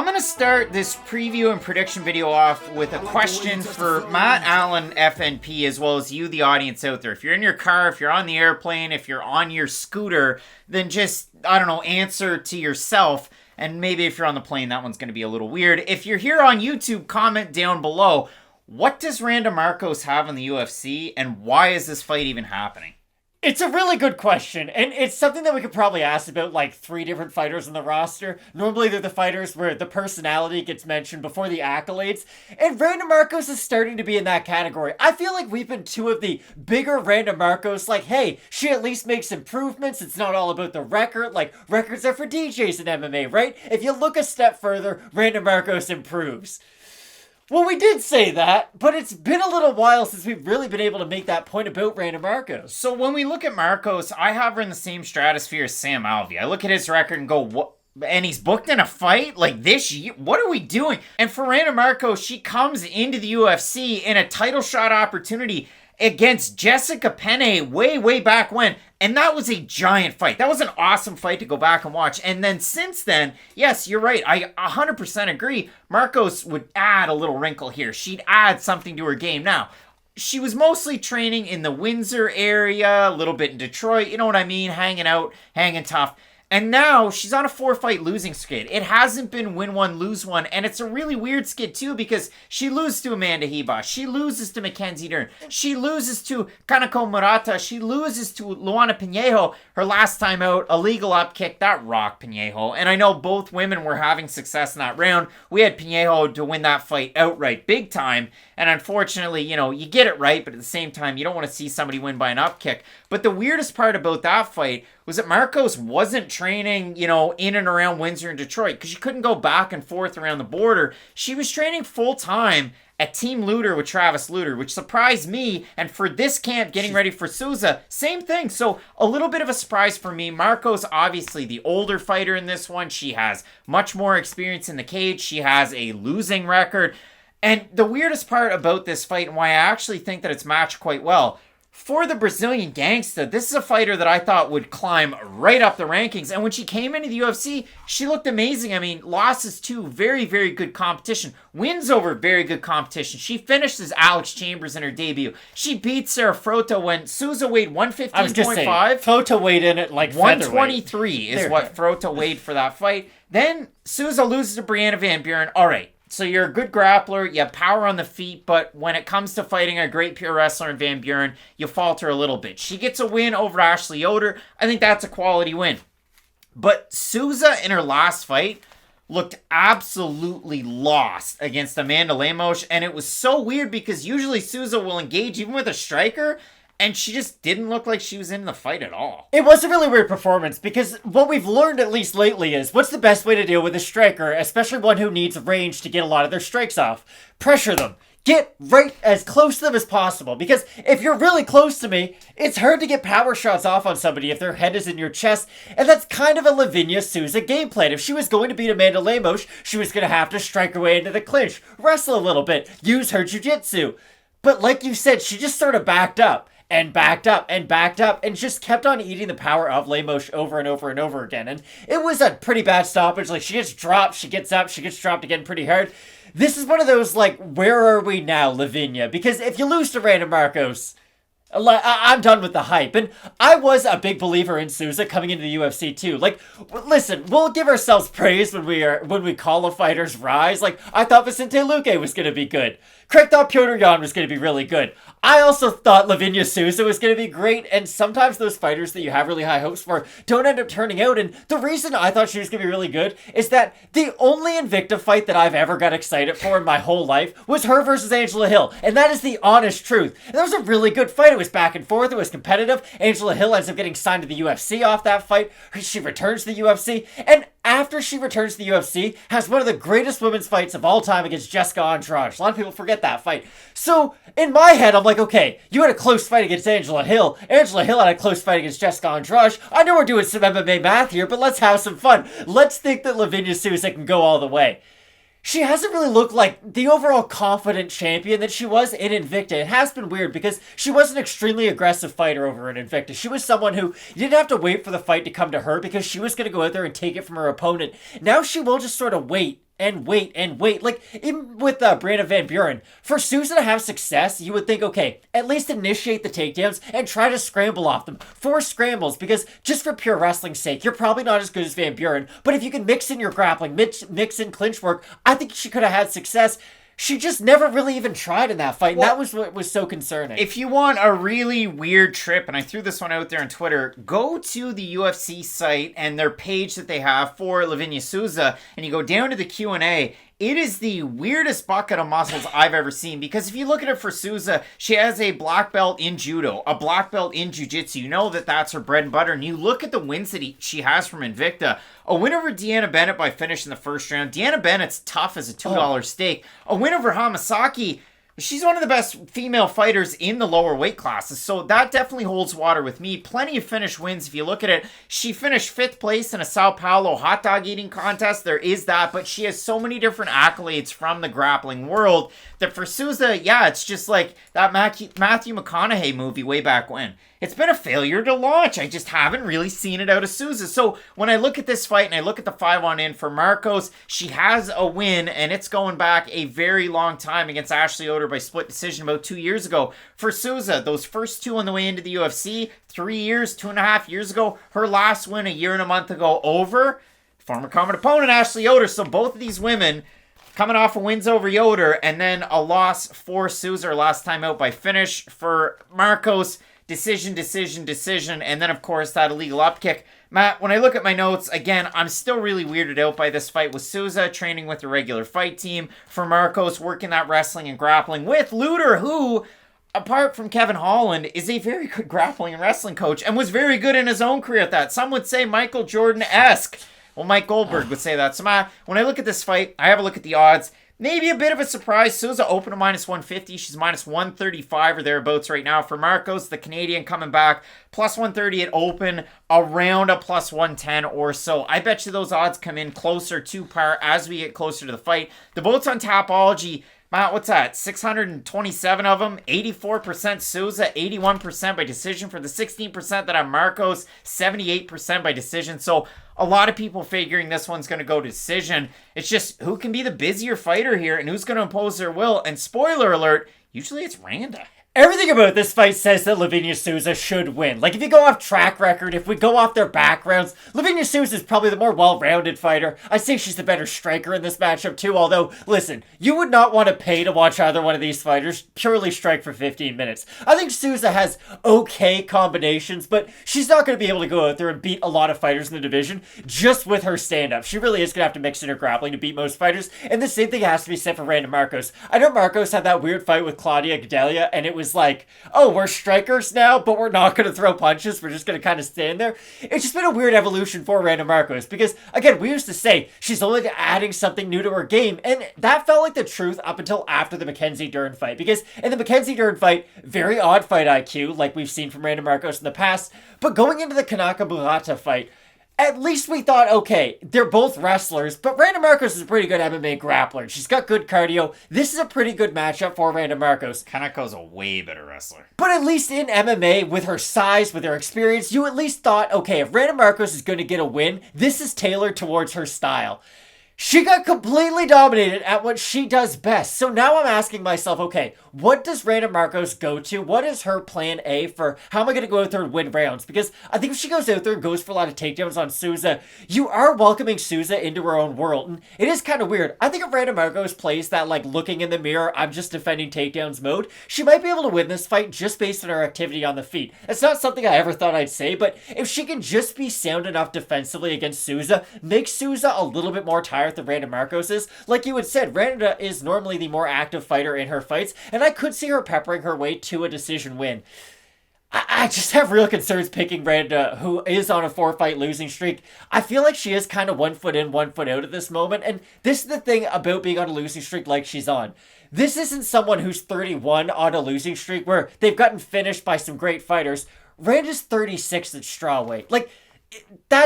going to start this preview and prediction video off with a question for Matt Allen, FNP, as well as you, the audience out there. If you're in your car, if you're on the airplane, if you're on your scooter, then just, answer to yourself. And maybe if you're on the plane, that one's going to be a little weird. If you're here on YouTube, comment down below. What does Randa Markos have in the UFC, and why is this fight even happening? It's a really good question, and it's something that we could probably ask about like 3 different fighters in the roster. Normally they're the fighters where the personality gets mentioned before the accolades, and Randa Markos is starting to be in that category. I feel like we've been 2 of the bigger Randa Markos, like, hey, she at least makes improvements. It's not all about the record. Like, records are for DJs in MMA, right? If you look a step further, Randa Markos improves. Well, we did say that, but it's been a little while since we've really been able to make that point about Randa Markos. So when we look at Markos, I have her in the same stratosphere as Sam Alvey. I look at his record and go, what? And he's booked in a fight like this year? What are we doing? And for Randa Markos, she comes into the UFC in a title shot opportunity against Jessica Penne way back when. And that was a giant fight. That was an awesome fight to go back and watch. And then since then, yes, you're right. I 100% agree. Markos would add a little wrinkle here. She'd add something to her game. Now, she was mostly training in the Windsor area, a little bit in Detroit. You know what I mean? Hanging out, hanging tough. And now she's on a 4-fight losing skid. It hasn't been win one, lose one. And it's a really weird skid too because she loses to Amanda Ribas. She loses to Mackenzie Dern. She loses to Kanako Murata. She loses to Luana Pinheiro. Her last time out, a legal upkick. That rocked Pinheiro. And I know both women were having success in that round. We had Pinheiro to win that fight outright big time. And unfortunately, you get it right, but at the same time, you don't want to see somebody win by an upkick. But the weirdest part about that fight was that Markos wasn't training, in and around Windsor and Detroit because she couldn't go back and forth around the border. She was training full-time at Team Luter with Travis Luter, which surprised me. And for this camp, getting ready for Souza, same thing. So a little bit of a surprise for me. Markos, obviously the older fighter in this one. She has much more experience in the cage. She has a losing record. And the weirdest part about this fight, and why I actually think that it's matched quite well, for the Brazilian Gangster, this is a fighter that I thought would climb right up the rankings. And when she came into the UFC, she looked amazing. I mean, losses to very, very good competition. Wins over very good competition. She finished as Alex Chambers in her debut. She beat Sarah Frota when Souza weighed 115.5. I was just saying, Frota weighed in at like 123 is what Frota weighed for that fight. Then Souza loses to Brianna Van Buren. All right. So you're a good grappler, you have power on the feet, but when it comes to fighting a great pure wrestler in Van Buren, you falter a little bit. She gets a win over Ashley Yoder. I think that's a quality win. But Souza in her last fight looked absolutely lost against Amanda Lemos, and it was so weird because usually Souza will engage even with a striker, and she just didn't look like she was in the fight at all. It was a really weird performance because what we've learned at least lately is what's the best way to deal with a striker, especially one who needs range to get a lot of their strikes off? Pressure them. Get right as close to them as possible because if you're really close to me, it's hard to get power shots off on somebody if their head is in your chest, and that's kind of a Livinha Souza game plan. If she was going to beat Amanda Lemos, she was going to have to strike her way into the clinch, wrestle a little bit, use her jiu-jitsu. But like you said, she just sort of backed up. And backed up and backed up and just kept on eating the power of Lemos over and over and over again. And it was a pretty bad stoppage. Like, she gets dropped, she gets up, she gets dropped again pretty hard. This is one of those, like, where are we now, Livinha? Because if you lose to Randa Markos, I'm done with the hype. And I was a big believer in Souza coming into the UFC too. Like, listen, we'll give ourselves praise when we call a fighter's rise. Like, I thought Vicente Luque was going to be good. Craig thought Piotr Jan was going to be really good. I also thought Livinha Souza was going to be great, and sometimes those fighters that you have really high hopes for don't end up turning out, and the reason I thought she was going to be really good is that the only Invicta fight that I've ever got excited for in my whole life was her versus Angela Hill, and that is the honest truth. And that was a really good fight. It was back and forth. It was competitive. Angela Hill ends up getting signed to the UFC off that fight. She returns to the UFC, and after she returns to the UFC, has one of the greatest women's fights of all time against Jessica Andrade. A lot of people forget that fight. So, in my head, I'm like, okay, you had a close fight against Angela Hill. Angela Hill had a close fight against Jessica Andrade. I know we're doing some MMA math here, but let's have some fun. Let's think that Livinha Souza can go all the way. She hasn't really looked like the overall confident champion that she was in Invicta. It has been weird because she was an extremely aggressive fighter over in Invicta. She was someone who you didn't have to wait for the fight to come to her because she was going to go out there and take it from her opponent. Now she will just sort of wait and wait and wait. Like, even with Brandon Van Buren, for Souza to have success, you would think, okay, at least initiate the takedowns and try to scramble off them. Force scrambles, because just for pure wrestling's sake, you're probably not as good as Van Buren, but if you can mix in your grappling, mix in clinch work, I think she could have had success. She just never really even tried in that fight, and that was what was so concerning. If you want a really weird trip, and I threw this one out there on Twitter, go to the UFC site and their page that they have for Livinha Souza, and you go down to the Q&A. It is the weirdest bucket of muscles I've ever seen, because if you look at it for Souza, she has a black belt in judo, a black belt in jiu-jitsu. You know that that's her bread and butter. And you look at the wins that she has from Invicta. A win over Deanna Bennett by finish in the first round. Deanna Bennett's tough as a $2 steak. A win over Hamasaki. She's one of the best female fighters in the lower weight classes, so that definitely holds water with me. Plenty of finish wins if you look at it. She finished 5th place in a Sao Paulo hot dog eating contest. There is that, but she has so many different accolades from the grappling world that for Souza, yeah, it's just like that Matthew McConaughey movie way back when. It's been a failure to launch. I just haven't really seen it out of Souza. So when I look at this fight and I look at the 5-on-in for Markos, she has a win, and it's going back a very long time against Ashley Oder by split decision about 2 years ago. For Souza, those first two on the way into the UFC, 3 years, 2.5 years ago. Her last win a year and a month ago over former common opponent Ashley Oder. So both of these women coming off of wins over Yoder, and then a loss for Souza last time out by finish. For Markos, decision, and then, of course, that illegal up kick. Matt, when I look at my notes, again, I'm still really weirded out by this fight with Souza training with the regular fight team. For Markos, working that wrestling and grappling with Luter, who, apart from Kevin Holland, is a very good grappling and wrestling coach and was very good in his own career at that. Some would say Michael Jordan-esque. Well, Mike Goldberg would say that. So, Matt, when I look at this fight, I have a look at the odds. Maybe a bit of a surprise. Souza open to minus 150. She's minus 135 or thereabouts right now. For Markos, the Canadian, coming back plus 130 at open, around a plus 110 or so. I bet you those odds come in closer to par as we get closer to the fight. The votes on Tapology, Matt, what's that? 627 of them. 84% Souza, 81% by decision. For the 16% that have Markos, 78% by decision. So a lot of people figuring this one's going to go to decision. It's just who can be the busier fighter here and who's going to impose their will. And spoiler alert, usually it's Randa. Everything about this fight says that Livinha Souza should win. Like, if you go off track record, if we go off their backgrounds, Livinha Souza is probably the more well-rounded fighter. I say she's the better striker in this matchup too, although, listen, you would not want to pay to watch either one of these fighters purely strike for 15 minutes. I think Souza has okay combinations, but she's not going to be able to go out there and beat a lot of fighters in the division just with her stand-up. She really is going to have to mix in her grappling to beat most fighters, and the same thing has to be said for Randa Markos. I know Markos had that weird fight with Claudia Gadelha, and it was like, oh, we're strikers now, but we're not going to throw punches. We're just going to kind of stand there. It's just been a weird evolution for Randa Markos because, again, we used to say she's only adding something new to her game, and that felt like the truth up until after the Mackenzie Dern fight, because in the Mackenzie Dern fight, very odd fight IQ, like we've seen from Randa Markos in the past, but going into the Kanaka Murata fight, at least we thought, okay, they're both wrestlers, but Randa Markos is a pretty good MMA grappler. She's got good cardio. This is a pretty good matchup for Randa Markos. Kanako's a way better wrestler. But at least in MMA, with her size, with her experience, you at least thought, okay, if Randa Markos is going to get a win, this is tailored towards her style. She got completely dominated at what she does best. So now I'm asking myself, okay, what does Randa Markos go to? What is her plan A for how am I going to go out there and win rounds? Because I think if she goes out there and goes for a lot of takedowns on Souza, you are welcoming Souza into her own world. And it is kind of weird. I think if Randa Markos plays that like looking in the mirror, I'm just defending takedowns mode, she might be able to win this fight just based on her activity on the feet. It's not something I ever thought I'd say, but if she can just be sound enough defensively against Souza, make Souza a little bit more tired than Randa Markos is. Like you had said, Randa is normally the more active fighter in her fights, and I could see her peppering her way to a decision win. I just have real concerns picking Randa, who is on a 4-fight losing streak. I feel like she is kind of 1 foot in, 1 foot out at this moment, and this is the thing about being on a losing streak like she's on. This isn't someone who's 31 on a losing streak where they've gotten finished by some great fighters. Randa's 36 at strawweight. Like,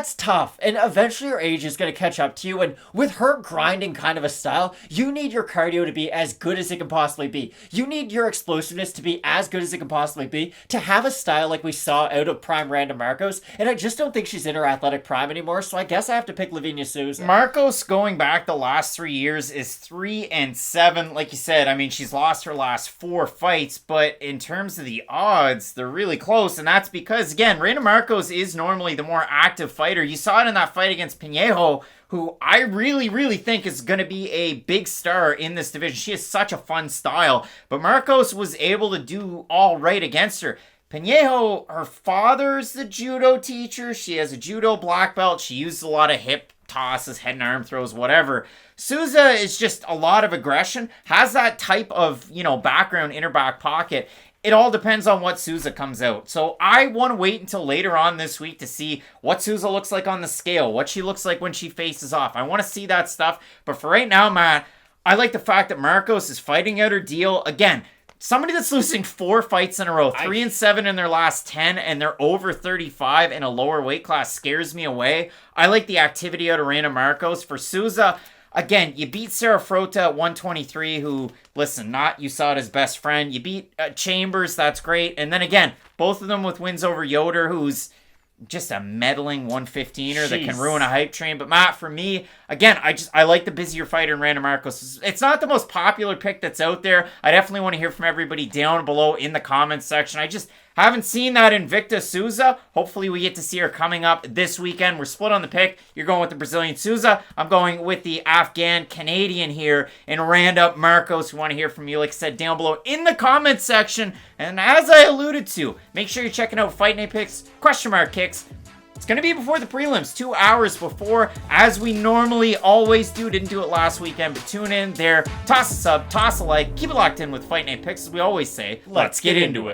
That's tough, and eventually your age is going to catch up to you, and with her grinding kind of a style, you need your cardio to be as good as it can possibly be. You need your explosiveness to be as good as it can possibly be to have a style like we saw out of prime Randa Markos, and I just don't think she's in her athletic prime anymore, so I guess I have to pick Livinha Souza. Markos, going back the last 3 years, is 3-7. Like you said, I mean, she's lost her last 4 fights, but in terms of the odds, they're really close, and that's because, again, Randa Markos is normally the more active fighter. You saw it in that fight against Pinheiro, who I really think is going to be a big star in this division. She has such a fun style, but Markos was able to do all right against her. Pinheiro, her father's the judo teacher. She has a judo black belt. She uses a lot of hip tosses, head and arm throws, whatever. Souza is just a lot of aggression, has that type of, background in her back pocket. It all depends on what Souza comes out. So I want to wait until later on this week to see what Souza looks like on the scale, what she looks like when she faces off. I want to see that stuff. But for right now, Matt, I like the fact that Markos is fighting out her deal. Again, somebody that's losing 4 fights in a row, 3-7 in their last 10, and they're over 35 in a lower weight class scares me away. I like the activity out of Randa Markos. For Souza, again, you beat Sarah Frota at 123, who, listen, you saw it as best friend. You beat Chambers, that's great. And then again, both of them with wins over Yoder, who's just a meddling 115er that can ruin a hype train. But Matt, for me, again, I like the busier fighter in Randa Markos. It's not the most popular pick that's out there. I definitely want to hear from everybody down below in the comments section. I just haven't seen that Invicta Souza. Hopefully we get to see her coming up this weekend. We're split on the pick. You're going with the Brazilian Souza. I'm going with the Afghan Canadian here in Randa Markos. We want to hear from you, like I said, down below in the comments section. And as I alluded to, make sure you're checking out Fight Night Picks, Kicks. It's going to be before the prelims, 2 hours before, as we normally always do. Didn't do it last weekend, but tune in there. Toss a sub, toss a like. Keep it locked in with Fight Night Picks, as we always say. Let's get into it.